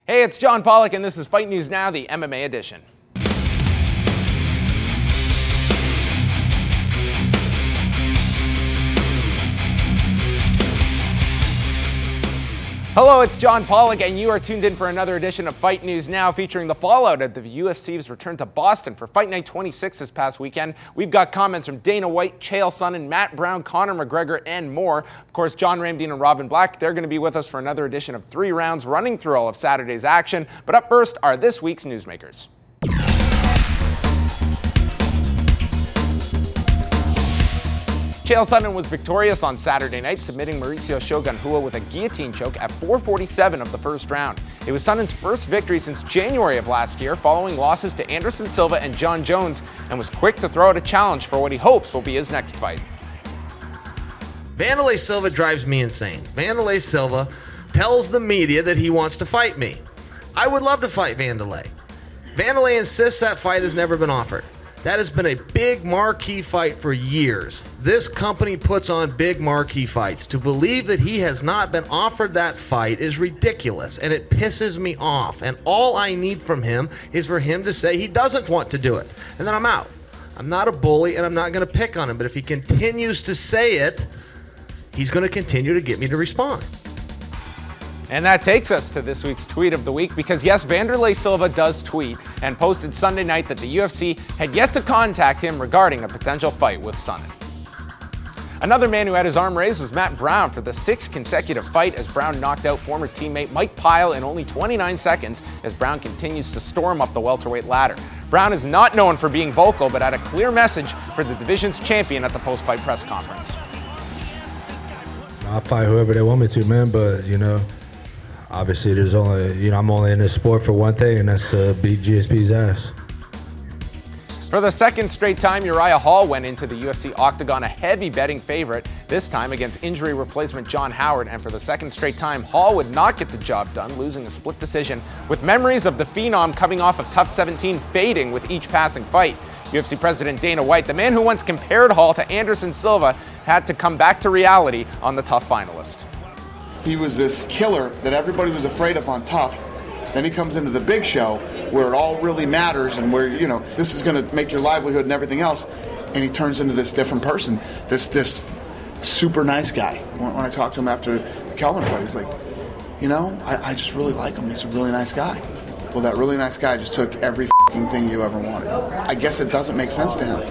Hey, it's John Pollock, and this is Fight News Now, the MMA edition. Hello, it's John Pollock, and you are tuned in for another edition of Fight News Now, featuring the fallout of the UFC's return to Boston for Fight Night 26 this past weekend. We've got comments from Dana White, Chael Sonnen, Matt Brown, Conor McGregor, and more. Of course, John Ramdeen and Robin Black, they're going to be with us for another edition of 3 rounds, running through all of Saturday's action. But up first are this week's newsmakers. Chael Sonnen was victorious on Saturday night, submitting Mauricio Shogun Rua with a guillotine choke at 4:47 of the first round. It was Sonnen's first victory since January of last year, following losses to Anderson Silva and John Jones, and was quick to throw out a challenge for what he hopes will be his next fight. Wanderlei Silva drives me insane. Wanderlei Silva tells the media that he wants to fight me. I would love to fight Wanderlei. Wanderlei insists that fight has never been offered. That has been a big marquee fight for years. This company puts on big marquee fights. To believe that he has not been offered that fight is ridiculous, and it pisses me off. And all I need from him is for him to say he doesn't want to do it, and then I'm out. I'm not a bully, and I'm not going to pick on him, but if he continues to say it, he's going to continue to get me to respond. And that takes us to this week's tweet of the week, because yes, Wanderlei Silva does tweet and posted Sunday night that the UFC had yet to contact him regarding a potential fight with Sonnen. Another man who had his arm raised was Matt Brown for the 6th consecutive fight, as Brown knocked out former teammate Mike Pyle in only 29 seconds as Brown continues to storm up the welterweight ladder. Brown is not known for being vocal, but had a clear message for the division's champion at the post-fight press conference. I'll fight whoever they want me to, man, but obviously, there's only, I'm only in this sport for one thing, and that's to beat GSP's ass. For the second straight time, Uriah Hall went into the UFC octagon a heavy betting favorite, this time against injury replacement John Howard, and for the second straight time, Hall would not get the job done, losing a split decision, with memories of the Phenom coming off of TUF 17 fading with each passing fight. UFC President Dana White, the man who once compared Hall to Anderson Silva, had to come back to reality on the TUF finalist. He was this killer that everybody was afraid of on TUF. Then he comes into the big show where it all really matters and where, this is going to make your livelihood and everything else. And he turns into this different person, this super nice guy. When I talked to him after the Kelvin fight, he's like, I just really like him. He's a really nice guy. Well, that really nice guy just took every thing you ever wanted. I guess it doesn't make sense to him.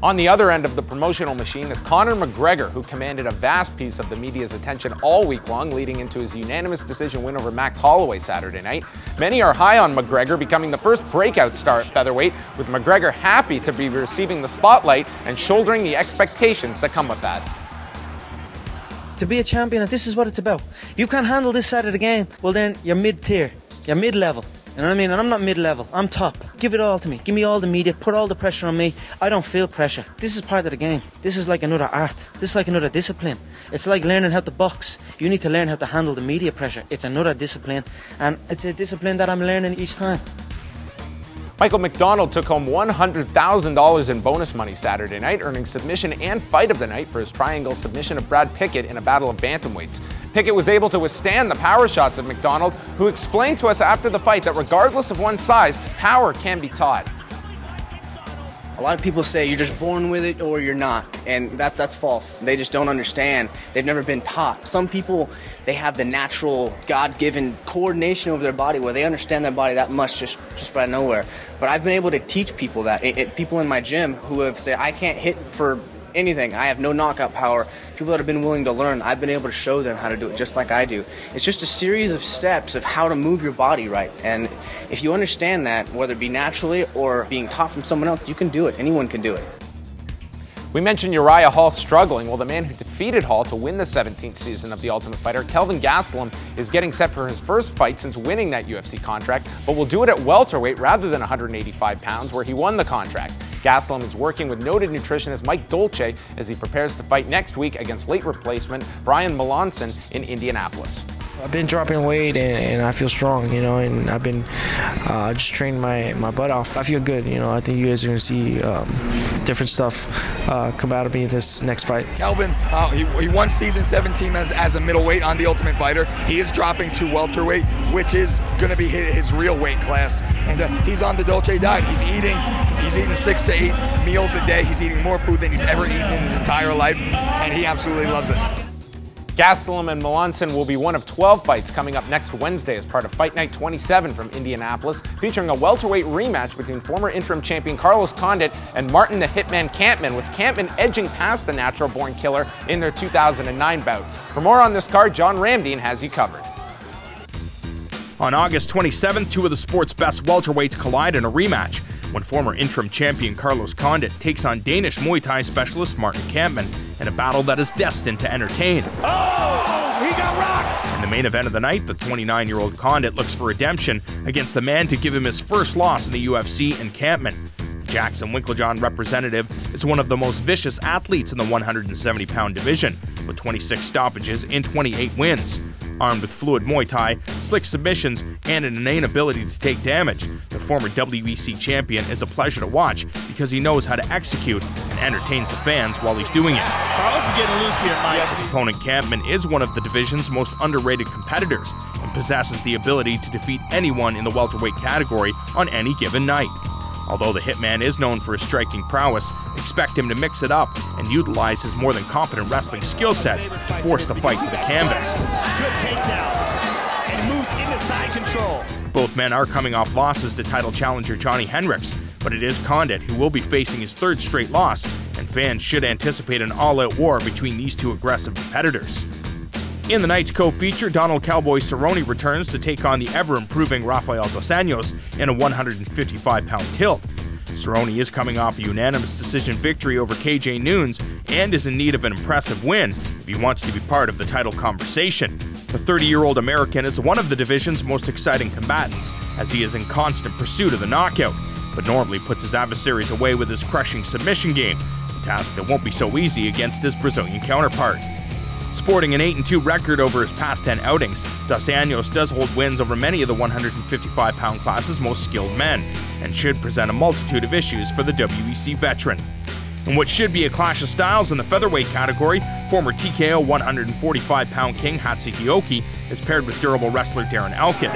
On the other end of the promotional machine is Conor McGregor, who commanded a vast piece of the media's attention all week long, leading into his unanimous decision win over Max Holloway Saturday night. Many are high on McGregor becoming the first breakout star at featherweight, with McGregor happy to be receiving the spotlight and shouldering the expectations that come with that. To be a champion, this is what it's about. You can't handle this side of the game, well then you're mid-tier, you're mid-level. You know what I mean? And I'm not mid-level, I'm top. Give it all to me. Give me all the media, put all the pressure on me. I don't feel pressure. This is part of the game. This is like another art. This is like another discipline. It's like learning how to box. You need to learn how to handle the media pressure. It's another discipline, and it's a discipline that I'm learning each time. Michael McDonald took home $100,000 in bonus money Saturday night, earning submission and fight of the night for his triangle submission of Brad Pickett in a battle of bantamweights. Pickett was able to withstand the power shots of McDonald, who explained to us after the fight that regardless of one's size, power can be taught. A lot of people say you're just born with it or you're not, and that's false. They just don't understand. They've never been taught. Some people, they have the natural, God-given coordination over their body where they understand their body that much just by nowhere. But I've been able to teach people that. People in my gym who have said, I can't hit for anything. I have no knockout power. People that have been willing to learn, I've been able to show them how to do it just like I do. It's just a series of steps of how to move your body right. And if you understand that, whether it be naturally or being taught from someone else, you can do it. Anyone can do it. We mentioned Uriah Hall struggling. Well, the man who defeated Hall to win the 17th season of The Ultimate Fighter, Kelvin Gastelum, is getting set for his first fight since winning that UFC contract, but will do it at welterweight rather than 185 pounds, where he won the contract. Gastelum is working with noted nutritionist Mike Dolce as he prepares to fight next week against late replacement Brian Melanson in Indianapolis. I've been dropping weight and I feel strong, you know, and I've been just training my butt off. I feel good, you know. I think you guys are going to see different stuff come out of me in this next fight. Kelvin, he won season 17 as a middleweight on The Ultimate Fighter. He is dropping to welterweight, which is going to be his real weight class. And he's on the Dolce diet. He's eating 6 to 8 meals a day. He's eating more food than he's ever eaten in his entire life, and he absolutely loves it. Gastelum and Melanson will be one of 12 fights coming up next Wednesday as part of Fight Night 27 from Indianapolis, featuring a welterweight rematch between former interim champion Carlos Condit and Martin the Hitman Kampmann, with Kampmann edging past the natural-born killer in their 2009 bout. For more on this card, John Ramdeen has you covered. On August 27th, two of the sport's best welterweights collide in a rematch when former interim champion Carlos Condit takes on Danish Muay Thai specialist Martin Kampmann in a battle that is destined to entertain. Oh, he got rocked! In the main event of the night, the 29-year-old Condit looks for redemption against the man to give him his first loss in the UFC in Kampmann. Jackson Winklejohn representative is one of the most vicious athletes in the 170-pound division, with 26 stoppages and 28 wins. Armed with fluid Muay Thai, slick submissions, and an innate ability to take damage, the former WEC champion is a pleasure to watch because he knows how to execute and entertains the fans while he's doing it. Carlos is getting loose here, Mike. His opponent Kampmann is one of the division's most underrated competitors and possesses the ability to defeat anyone in the welterweight category on any given night. Although the Hitman is known for his striking prowess, expect him to mix it up and utilize his more than competent wrestling skill set to force the fight to the canvas. Good takedown, and he moves into side control. Both men are coming off losses to title challenger Johnny Hendricks, but it is Condit who will be facing his third straight loss, and fans should anticipate an all-out war between these two aggressive competitors. In the night's co-feature, Donald Cowboy Cerrone returns to take on the ever-improving Rafael Dos Anjos in a 155-pound tilt. Cerrone is coming off a unanimous decision victory over KJ Noons and is in need of an impressive win if he wants to be part of the title conversation. The 30-year-old American is one of the division's most exciting combatants, as he is in constant pursuit of the knockout, but normally puts his adversaries away with his crushing submission game, a task that won't be so easy against his Brazilian counterpart. Sporting an 8-2 record over his past 10 outings, Dos Anjos does hold wins over many of the 155-pound class's most skilled men, and should present a multitude of issues for the WEC veteran. In what should be a clash of styles in the featherweight category, former TKO 145-pound king Hatsuki Oki is paired with durable wrestler Darren Elkins.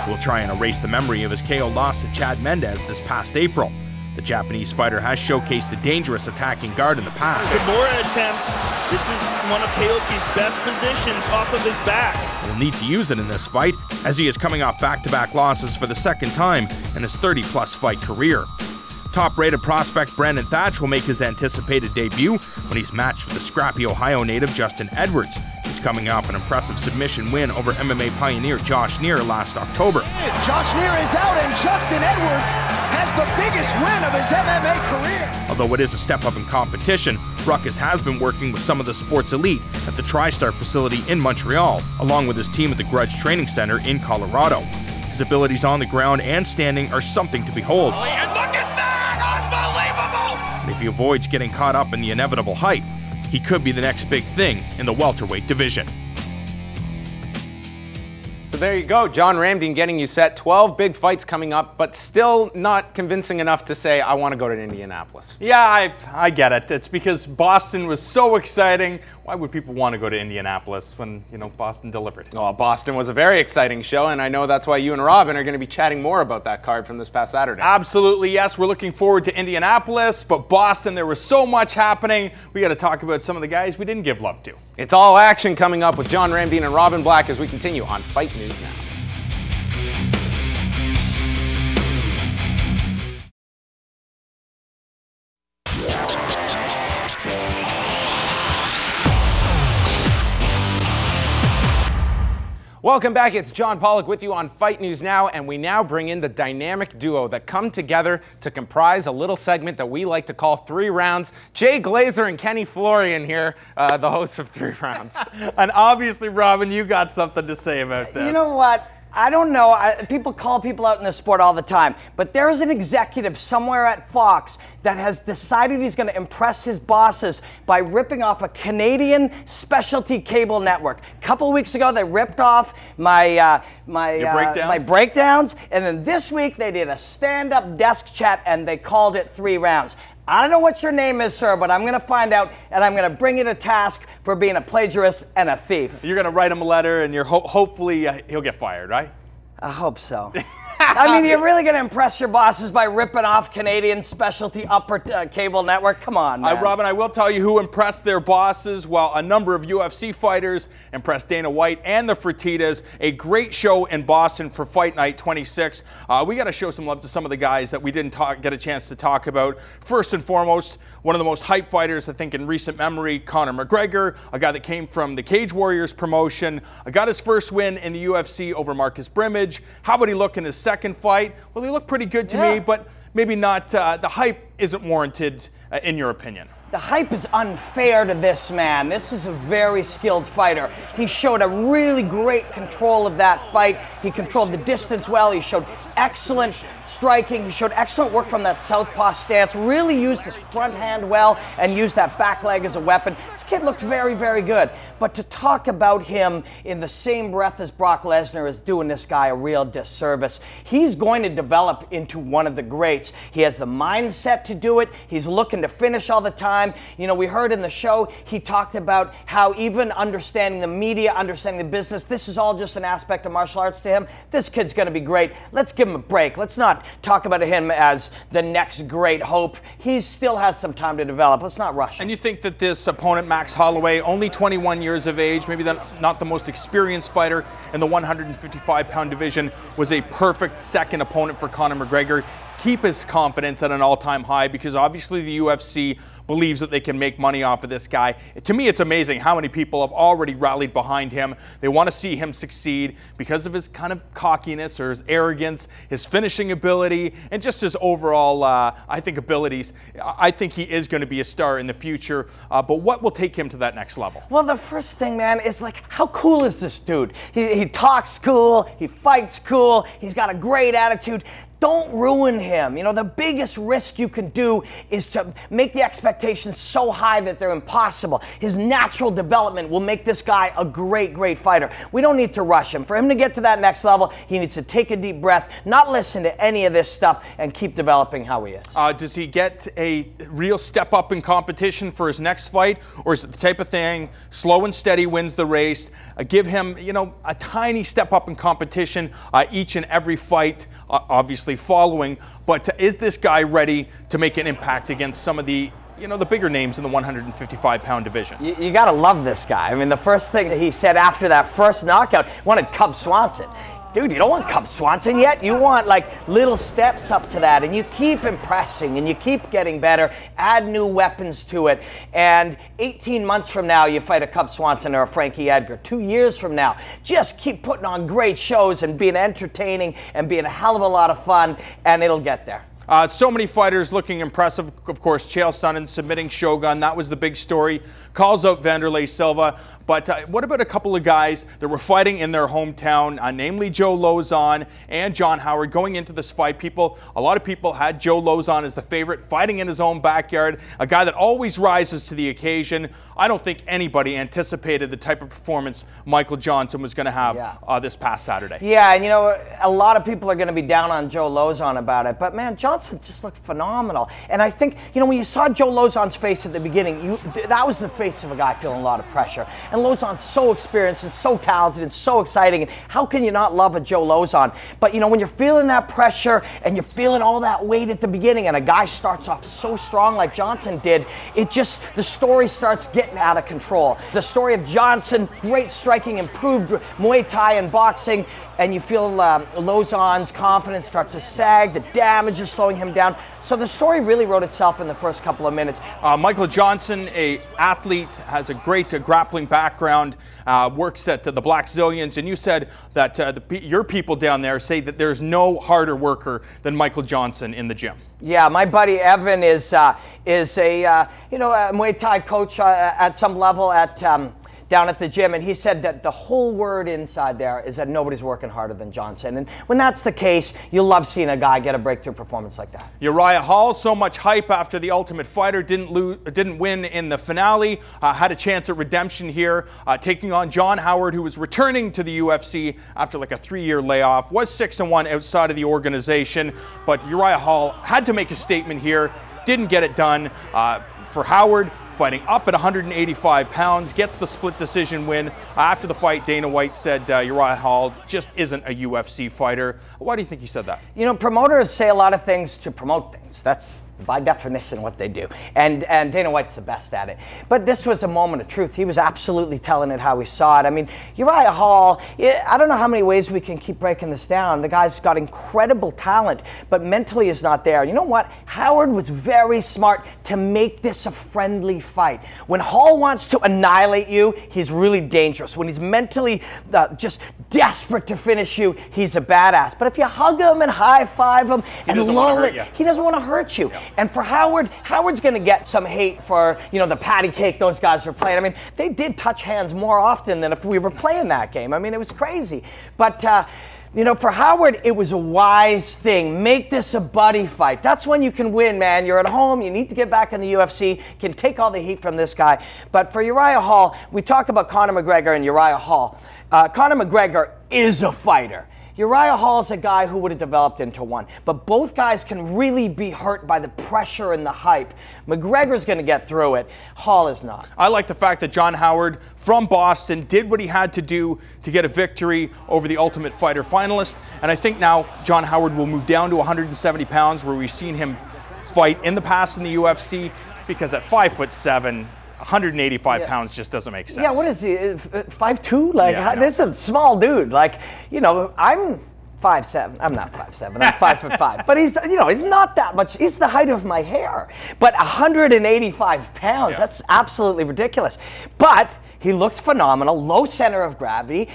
Will try and erase the memory of his KO loss to Chad Mendez this past April. The Japanese fighter has showcased a dangerous attacking guard in the past. Kimura attempt. This is one of Haoki's best positions off of his back. He'll need to use it in this fight, as he is coming off back-to-back losses for the second time in his 30-plus fight career. Top-rated prospect Brandon Thatch will make his anticipated debut when he's matched with the scrappy Ohio native Justin Edwards, who's coming off an impressive submission win over MMA pioneer Josh Neer last October. Josh Neer is out, and Justin Edwards has the biggest win of his MMA career. Although it is a step up in competition, Ruckus has been working with some of the sport's elite at the TriStar facility in Montreal, along with his team at the Grudge Training Center in Colorado. His abilities on the ground and standing are something to behold. Oh, and look at that! Unbelievable! And if he avoids getting caught up in the inevitable hype, he could be the next big thing in the welterweight division. So there you go, John Ramdeen getting you set. 12 big fights coming up, but still not convincing enough to say, I want to go to Indianapolis. Yeah, I get it. It's because Boston was so exciting. Why would people want to go to Indianapolis when, you know, Boston delivered? Well, Boston was a very exciting show, and I know that's why you and Robin are going to be chatting more about that card from this past Saturday. Absolutely, yes. We're looking forward to Indianapolis, but Boston, there was so much happening. We got to talk about some of the guys we didn't give love to. It's all action coming up with John Ramdeen and Robin Black as we continue on Fight News Now. Welcome back, it's John Pollock with you on Fight News Now, and we now bring in the dynamic duo that come together to comprise a little segment that we like to call 3 Rounds. Jay Glazer and Kenny Florian here, the hosts of 3 Rounds. And obviously, Robin, you got something to say about this. You know what? I don't know. People call people out in the sport all the time, but there's an executive somewhere at Fox that has decided he's going to impress his bosses by ripping off a Canadian specialty cable network. A couple of weeks ago, they ripped off my breakdowns, and then this week they did a stand-up desk chat and they called it 3 rounds. I don't know what your name is, sir, but I'm going to find out, and I'm going to bring you to task for being a plagiarist and a thief. You're going to write him a letter, and hopefully he'll get fired, right? I hope so. I mean, you're really going to impress your bosses by ripping off Canadian specialty upper cable network? Come on, man. Robin, I will tell you who impressed their bosses. Well, a number of UFC fighters impressed Dana White and the Fertittas. A great show in Boston for Fight Night 26. We got to show some love to some of the guys that we didn't get a chance to talk about. First and foremost, one of the most hyped fighters, I think, in recent memory, Conor McGregor, a guy that came from the Cage Warriors promotion, got his first win in the UFC over Marcus Brimage. How about he look in his second fight? Well, he looked pretty good to me, but maybe not. The hype isn't warranted, in your opinion. The hype is unfair to this man. This is a very skilled fighter. He showed a really great control of that fight. He controlled the distance well. He showed excellent striking. He showed excellent work from that southpaw stance. Really used his front hand well and used that back leg as a weapon. This kid looked very, very good. But to talk about him in the same breath as Brock Lesnar is doing this guy a real disservice. He's going to develop into one of the greats. He has the mindset to do it. He's looking to finish all the time. You know, we heard in the show, he talked about how even understanding the media, understanding the business, this is all just an aspect of martial arts to him. This kid's going to be great. Let's give him a break. Let's not talk about him as the next great hope. He still has some time to develop. Let's not rush him. And you think that this opponent, Max Holloway, only 21 years of age, maybe not the most experienced fighter in the 155-pound division, was a perfect second opponent for Conor McGregor? Keep his confidence at an all-time high, because obviously the UFC believes that they can make money off of this guy. To me, it's amazing how many people have already rallied behind him. They want to see him succeed because of his kind of cockiness or his arrogance, his finishing ability, and just his overall, I think, abilities. I think he is going to be a star in the future, but what will take him to that next level? Well, the first thing, man, is like, how cool is this dude? He talks cool, he fights cool, he's got a great attitude. Don't ruin him. You know, the biggest risk you can do is to make the expectations so high that they're impossible. His natural development will make this guy a great, great fighter. We don't need to rush him. For him to get to that next level, he needs to take a deep breath, not listen to any of this stuff, and keep developing how he is. Does he get a real step up in competition for his next fight, or is it the type of thing, slow and steady wins the race? Give him, you know, a tiny step up in competition each and every fight, obviously following, but is this guy ready to make an impact against some of the, you know, the bigger names in the 155-pound division? You gotta love this guy. I mean, the first thing that he said after that first knockout, wanted Cub Swanson. Dude, you don't want Cub Swanson yet. You want like little steps up to that, and you keep impressing and you keep getting better, add new weapons to it, and 18 months from now you fight a Cub Swanson or a Frankie Edgar. 2 years from now, just keep putting on great shows and being entertaining and being a hell of a lot of fun, and it'll get there. So many fighters looking impressive. Of course, Chael Sonnen submitting Shogun. That was the big story. Calls out Wanderlei Silva. But what about a couple of guys that were fighting in their hometown, namely Joe Lauzon and John Howard, going into this fight? A lot of people had Joe Lauzon as the favorite, fighting in his own backyard, a guy that always rises to the occasion. I don't think anybody anticipated the type of performance Michael Johnson was going to have this past Saturday. Yeah, and you know, a lot of people are going to be down on Joe Lauzon about it, but man, Johnson just looked phenomenal. And I think, you know, when you saw Joe Lauzon's face at the beginning, that was the face of a guy feeling a lot of pressure. And Lauzon's so experienced and so talented and so exciting, and how can you not love a Joe Lauzon? But you know, when you're feeling that pressure and you're feeling all that weight at the beginning, and a guy starts off so strong like Johnson did, the story starts getting out of control. The story of Johnson, great striking, improved Muay Thai and boxing, and you feel Lauzon's confidence starts to sag, the damage is slowing him down. So the story really wrote itself in the first couple of minutes. Michael Johnson, an athlete, has a great grappling background, works at the Black Zillions, and you said that your people down there say that there's no harder worker than Michael Johnson in the gym. Yeah, my buddy Evan is a Muay Thai coach at some level at down at the gym, and he said that the whole word inside there is that nobody's working harder than Johnson. And when that's the case, you'll love seeing a guy get a breakthrough performance like that. Uriah Hall, so much hype after the Ultimate Fighter, didn't win in the finale, had a chance at redemption here, taking on John Howard, who was returning to the UFC after like a 3-year layoff, was 6-1 outside of the organization, but Uriah Hall had to make a statement here, didn't get it done. For Howard, fighting up at 185 pounds, gets the split decision win. After the fight, Dana White said Uriah Hall just isn't a UFC fighter. Why do you think he said that? You know, promoters say a lot of things to promote things. That's by definition what they do. And Dana White's the best at it. But this was a moment of truth. He was absolutely telling it how he saw it. I mean, Uriah Hall, I don't know how many ways we can keep breaking this down. The guy's got incredible talent, but mentally is not there. You know what? Howard was very smart to make this a friendly fight. When Hall wants to annihilate you, he's really dangerous. When he's mentally just desperate to finish you, he's a badass. But if you hug him and high-five him and lull it, he doesn't want to hurt you. Yeah. And for Howard, Howard's going to get some hate for, you know, the patty cake those guys were playing. I mean, they did touch hands more often than if we were playing that game. I mean, it was crazy. But, you know, for Howard, it was a wise thing. Make this a buddy fight. That's when you can win, man. You're at home. You need to get back in the UFC. Can take all the heat from this guy. But for Uriah Hall, we talk about Conor McGregor and Uriah Hall. Conor McGregor is a fighter. Uriah Hall's a guy who would have developed into one. But both guys can really be hurt by the pressure and the hype. McGregor's going to get through it. Hall is not. I like the fact that John Howard from Boston did what he had to do to get a victory over the Ultimate Fighter finalist. And I think now John Howard will move down to 170 pounds, where we've seen him fight in the past in the UFC, because at 5'7", 185 pounds just doesn't make sense. Yeah, what is he, 5'2"? Like, this is a small dude. Like, you know, I'm 5'7". I'm not 5'7". I'm 5'5". But he's, you know, he's not that much. He's the height of my hair. But 185 pounds, that's absolutely ridiculous. But he looks phenomenal, low center of gravity.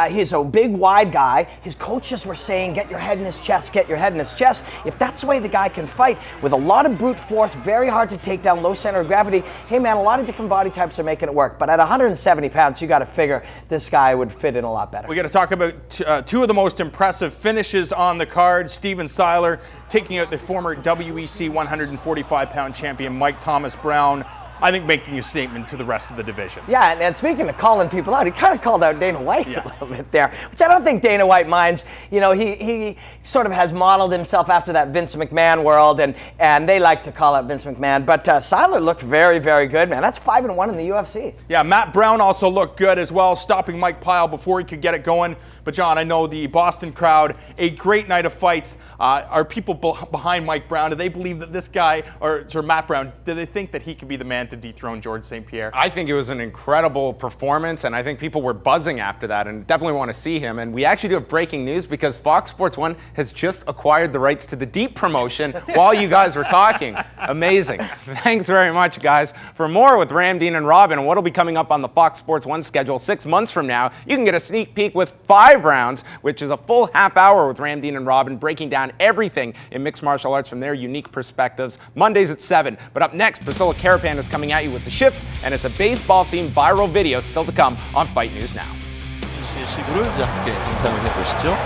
He's a big, wide guy. His coaches were saying, get your head in his chest, get your head in his chest. If that's the way the guy can fight, with a lot of brute force, very hard to take down, low center of gravity, hey man, a lot of different body types are making it work. But at 170 pounds, you got to figure this guy would fit in a lot better. We got to talk about two of the most impressive finishes on the card. Steven Seiler taking out the former WEC 145-pound champion Mike Thomas Brown. I think making a statement to the rest of the division. Yeah, and speaking of calling people out, he kind of called out Dana White a little bit there, which I don't think Dana White minds. You know, he sort of has modeled himself after that Vince McMahon world, and they like to call out Vince McMahon. But Seiler looked very, very good, man. That's 5-1 in the UFC. Yeah, Matt Brown also looked good as well, stopping Mike Pyle before he could get it going. But John, I know the Boston crowd, a great night of fights. Are people behind Mike Brown? Do they believe that this guy, or Matt Brown, do they think that he could be the man to dethrone George St-Pierre? I think it was an incredible performance, and I think people were buzzing after that and definitely want to see him. And we actually do have breaking news, because Fox Sports 1 has just acquired the rights to the Deep promotion while you guys were talking. Amazing. Thanks very much, guys. For more with Ramdeen and Robin, and what will be coming up on the Fox Sports 1 schedule 6 months from now, you can get a sneak peek with 5 rounds, which is a full half hour with Ramdeen and Robin, breaking down everything in mixed martial arts from their unique perspectives. Mondays at 7. But up next, Priscilla Caripan is coming at you with The Shift, and it's a baseball-themed viral video still to come on Fight News Now. 시구를 함께 감상을 해보시죠.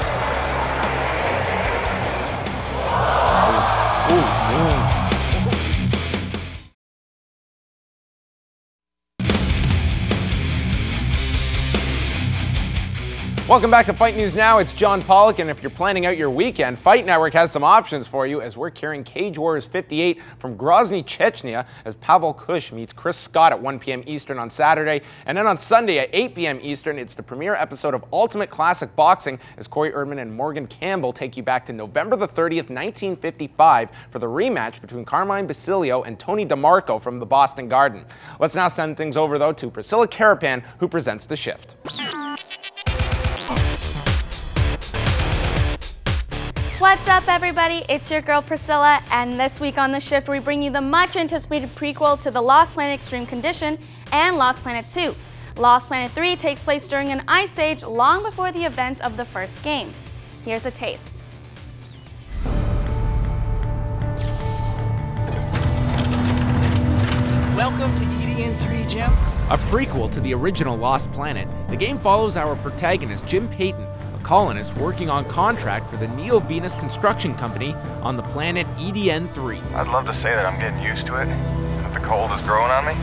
Welcome back to Fight News Now. It's John Pollock, and if you're planning out your weekend, Fight Network has some options for you, as we're carrying Cage Warriors 58 from Grozny, Chechnya, as Pavel Kush meets Chris Scott at 1 p.m. Eastern on Saturday. And then on Sunday at 8 p.m. Eastern, it's the premiere episode of Ultimate Classic Boxing, as Corey Erdman and Morgan Campbell take you back to November the 30th, 1955 for the rematch between Carmine Basilio and Tony DeMarco from the Boston Garden. Let's now send things over, though, to Priscilla Caripan, who presents The Shift. What's up, everybody? It's your girl Priscilla, and this week on The Shift we bring you the much anticipated prequel to The Lost Planet Extreme Condition and Lost Planet 2. Lost Planet 3 takes place during an ice age long before the events of the first game. Here's a taste. Welcome to EDN3 Gym. A prequel to the original Lost Planet, the game follows our protagonist Jim Payton, a colonist working on contract for the Neo-Venus construction company on the planet EDN-3. I'd love to say that I'm getting used to it, that the cold is growing on me,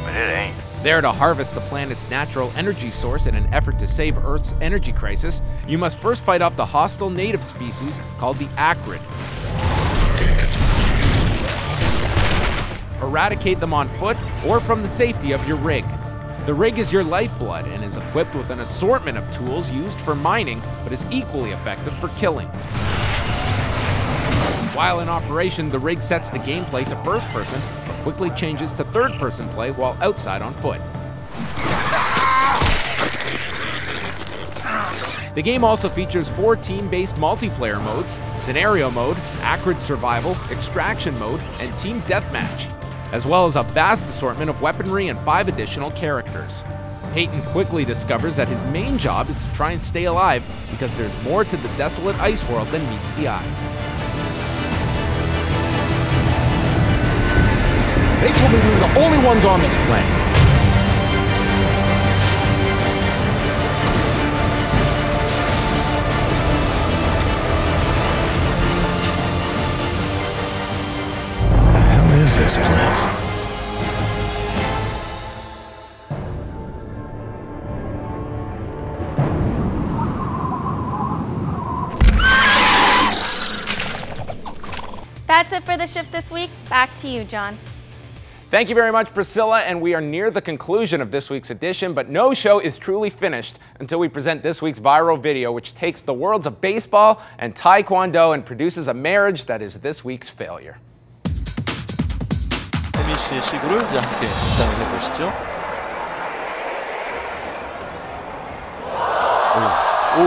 but it ain't. There to harvest the planet's natural energy source in an effort to save Earth's energy crisis, you must first fight off the hostile native species called the Acrid. Eradicate them on foot or from the safety of your rig. The rig is your lifeblood and is equipped with an assortment of tools used for mining, but is equally effective for killing. While in operation, the rig sets the gameplay to first person, but quickly changes to third person play while outside on foot. The game also features 4 team-based multiplayer modes: Scenario Mode, Acrid Survival, Extraction Mode, and Team Deathmatch, as well as a vast assortment of weaponry and 5 additional characters. Payton quickly discovers that his main job is to try and stay alive because there's more to the desolate ice world than meets the eye. They told me we were the only ones on this planet. What the hell is this place? That's it for The Shift this week. Back to you, John. Thank you very much, Priscilla, and we are near the conclusion of this week's edition, but no show is truly finished until we present this week's viral video, which takes the worlds of baseball and taekwondo and produces a marriage that is this week's failure. 혜민 씨의 시구를 이제 함께 감상을 해보시죠. 오.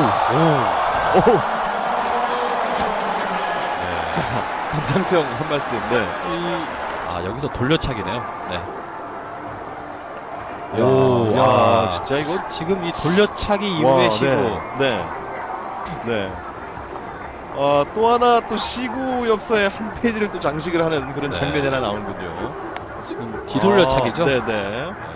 자, 감상평 한 말씀. 네. 여기서 돌려차기네요. 네. 야, 진짜 이거 지금 이 돌려차기 이후의 시구. 네. 또 하나 또 시구 역사의 한 페이지를 또 장식을 하는 그런 장면이 하나 나오는군요. 지금 뒤돌려차기죠? 네네.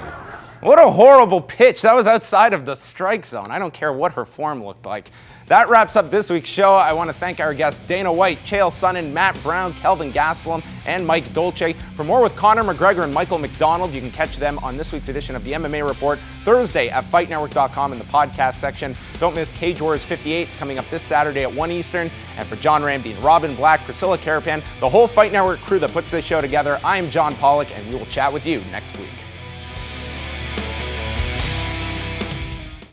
What a horrible pitch. That was outside of the strike zone. I don't care what her form looked like. That wraps up this week's show. I want to thank our guests Dana White, Chael Sonnen, Matt Brown, Kelvin Gastelum, and Mike Dolce. For more with Conor McGregor and Michael McDonald, you can catch them on this week's edition of the MMA Report Thursday at FightNetwork.com in the podcast section. Don't miss Cage Warriors 58. It's coming up this Saturday at 1 Eastern. And for John Ramdeen, Robin Black, Priscilla Caripan, the whole Fight Network crew that puts this show together, I am John Pollock, and we will chat with you next week.